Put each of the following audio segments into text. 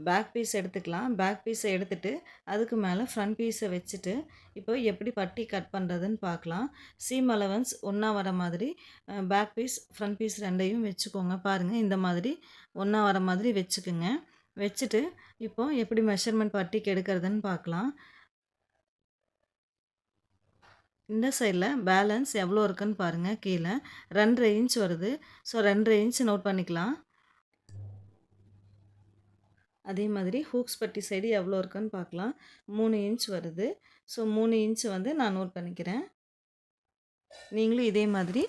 Back piece எடுத்துக்கலாம். Back பீஸை எடுத்துட்டு, அதுக்கு மேலே ஃப்ரண்ட் பீஸை வச்சுட்டு, இப்போ எப்படி பட்டி கட் பண்ணுறதுன்னு பார்க்கலாம். சீம் அலவன்ஸ் ஒன்றா வர மாதிரி பேக் பீஸ், ஃப்ரண்ட் பீஸ் 2யும் வச்சுக்கோங்க. பாருங்கள், இந்த மாதிரி ஒன்றா வர மாதிரி வச்சுக்குங்க. வச்சுட்டு, இப்போ எப்படி மெஷர்மெண்ட் பட்டிக்கு எடுக்கிறதுன்னு பார்க்கலாம். இந்த சைடில் பேலன்ஸ் எவ்வளோ இருக்குன்னு பாருங்கள். கீழே 2.5 இன்ச் வருது. ஸோ 2.5 இன்ச் நோட் பண்ணிக்கலாம். அதே மாதிரி ஹூக்ஸ் பட்டி சைடு எவ்வளோ இருக்குன்னு பார்க்கலாம். 3 இன்ச் வருது. ஸோ 3 இன்ச் வந்து நான் நோட் பண்ணிக்கிறேன். நீங்களும் இதே மாதிரி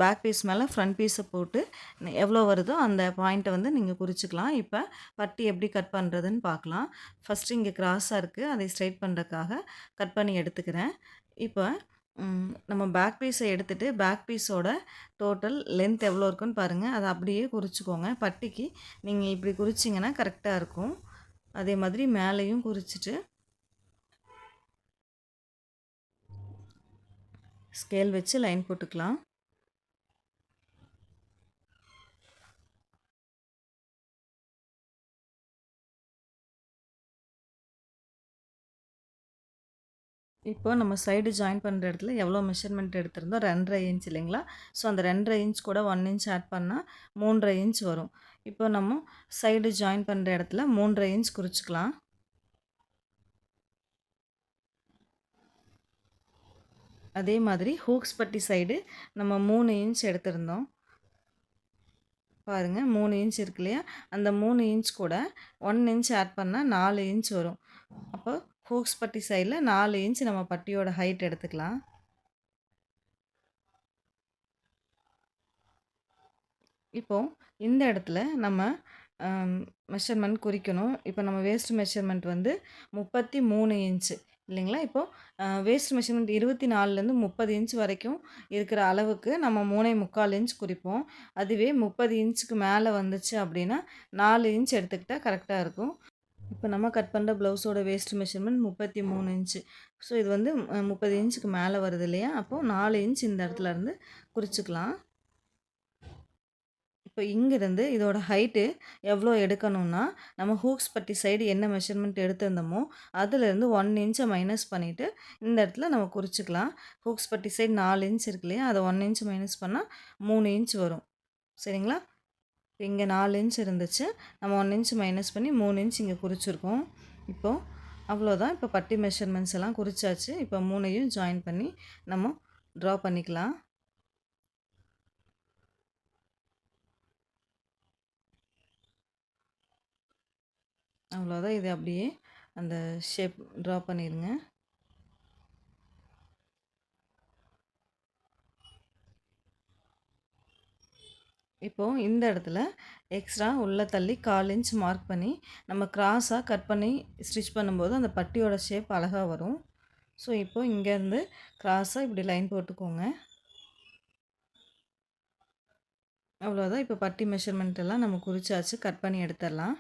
பேக் பீஸ் மேலே ஃப்ரண்ட் பீஸை போட்டு எவ்வளோ வருதோ அந்த பாயிண்ட்டை வந்து நீங்கள் குறிச்சிக்கலாம். இப்போ பட்டி எப்படி கட் பண்ணுறதுன்னு பார்க்கலாம். ஃபஸ்ட்டு இங்கே கிராஸாக இருக்குது, அதை ஸ்ட்ரைட் பண்ணுறதுக்காக கட் பண்ணி எடுத்துக்கிறேன். இப்போ நம்ம பேக் பீஸை எடுத்துகிட்டு பேக் பீஸோட டோட்டல் லென்த் எவ்வளோ இருக்குன்னு பாருங்கள். அதை அப்படியே குறிச்சிக்கோங்க. பட்டிக்கு நீங்கள் இப்படி குறிச்சிங்கன்னா கரெக்டாக இருக்கும். அதே மாதிரி மேலேயும் குறிச்சிட்டு ஸ்கேல் வச்சு லைன் போட்டுக்கலாம். இப்போ நம்ம சைடு ஜாயின் பண்ணுற இடத்துல எவ்வளோ மெஷர்மெண்ட் எடுத்திருந்தோம், 2.5 இன்ச் இல்லைங்களா? ஸோ அந்த 2.5 இன்ச் கூட 1 இன்ச் ஆட் பண்ணால் 3.5 இன்ச் வரும். இப்போ நம்ம சைடு ஜாயின் பண்ணுற இடத்துல 3.5 இன்ச் குறிச்சிக்கலாம். அதே மாதிரி ஹூக்ஸ் பட்டி சைடு நம்ம 3 இன்ச் எடுத்திருந்தோம். பாருங்கள், 3 இன்ச் இருக்கு இல்லையா? அந்த 3 இன்ச் கூட 1 இன்ச் ஆட் பண்ணால் 4 இன்ச் வரும். அப்போ ஹூக்ஸ் பட்டி சைடில் 4 இன்ச் நம்ம பட்டியோட ஹைட் எடுத்துக்கலாம். இப்போது இந்த இடத்துல நம்ம மெஷர்மெண்ட் குறிக்கணும். இப்போ நம்ம வேஸ்ட் மெஷர்மெண்ட் வந்து 33 இன்ச்சு இல்லைங்களா? இப்போது வேஸ்ட் மெஷர்மெண்ட் 24லேருந்து 30 இன்ச் வரைக்கும் இருக்கிற அளவுக்கு நம்ம 3.25 இன்ச் குறிப்போம். அதுவே 30 இன்ச்சுக்கு மேலே வந்துச்சு அப்படின்னா 4 இன்ச் எடுத்துக்கிட்டால் கரெக்டாக இருக்கும். இப்போ நம்ம கட் பண்ணுற ப்ளவுஸோட வேஸ்ட் மெஷர்மெண்ட் 33 இன்ச்சு. ஸோ இது வந்து 30 இன்ச்சுக்கு மேலே வருது இல்லையா? அப்போது 4 இன்ச் இந்த இடத்துல இருந்து குறிச்சிக்கலாம். இப்போ இங்கேருந்து இதோட ஹைட்டு எவ்வளோ எடுக்கணும்னா, நம்ம ஹூக்ஸ் பட்டி சைடு என்ன மெஷர்மெண்ட் எடுத்திருந்தோமோ அதுலேருந்து 1 இன்ச்சை மைனஸ் பண்ணிவிட்டு இந்த இடத்துல நம்ம குறிச்சிக்கலாம். ஹூக்ஸ் பட்டி சைடு 4 இன்ச் இருக்கு இல்லையா? அதை 1 இன்ச் மைனஸ் பண்ணால் 3 இன்ச் வரும். சரிங்களா? இப்போ இங்கே 4 இன்ச் இருந்துச்சு, நம்ம 1 இன்ச் மைனஸ் பண்ணி 3 இன்ச் இங்கே குறிச்சிருக்கோம். இப்போது அவ்வளோதான். இப்போ பட்டி மெஷர்மெண்ட்ஸ் எல்லாம் குறிச்சாச்சு. இப்போ 3யும் ஜாயின் பண்ணி நம்ம ட்ரா பண்ணிக்கலாம். அவ்வளோதான். இது அப்படியே அந்த ஷேப் ட்ரா பண்ணிடுங்க. இப்போது இந்த இடத்துல எக்ஸ்ட்ரா உள்ளே தள்ளி 1/4 இன்ச் மார்க் பண்ணி நம்ம கிராஸாக கட் பண்ணி ஸ்டிச் பண்ணும்போது அந்த பட்டியோட ஷேப் அழகாக வரும். ஸோ இப்போது இங்கேருந்து கிராஸாக இப்படி லைன் போட்டுக்கோங்க. அவ்வளோதான். இப்போ பட்டி மெஷர்மெண்ட் எல்லாம் நம்ம குறிச்சாச்சு. கட் பண்ணி எடுத்துடலாம்.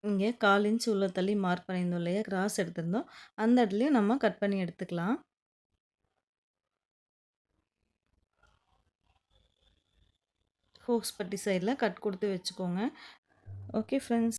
இங்கே 1/4 இன்ச் உள்ள தள்ளி மார்க் பண்ணியிருந்தோம் இல்லையா? கிராஸ் எடுத்திருந்தோம். அந்த இடத்துலையும் நம்ம கட் பண்ணி எடுத்துக்கலாம். ஹூக்ஸ் பட்டி சைடில் கட் கொடுத்து வச்சுக்கோங்க. Okay friends.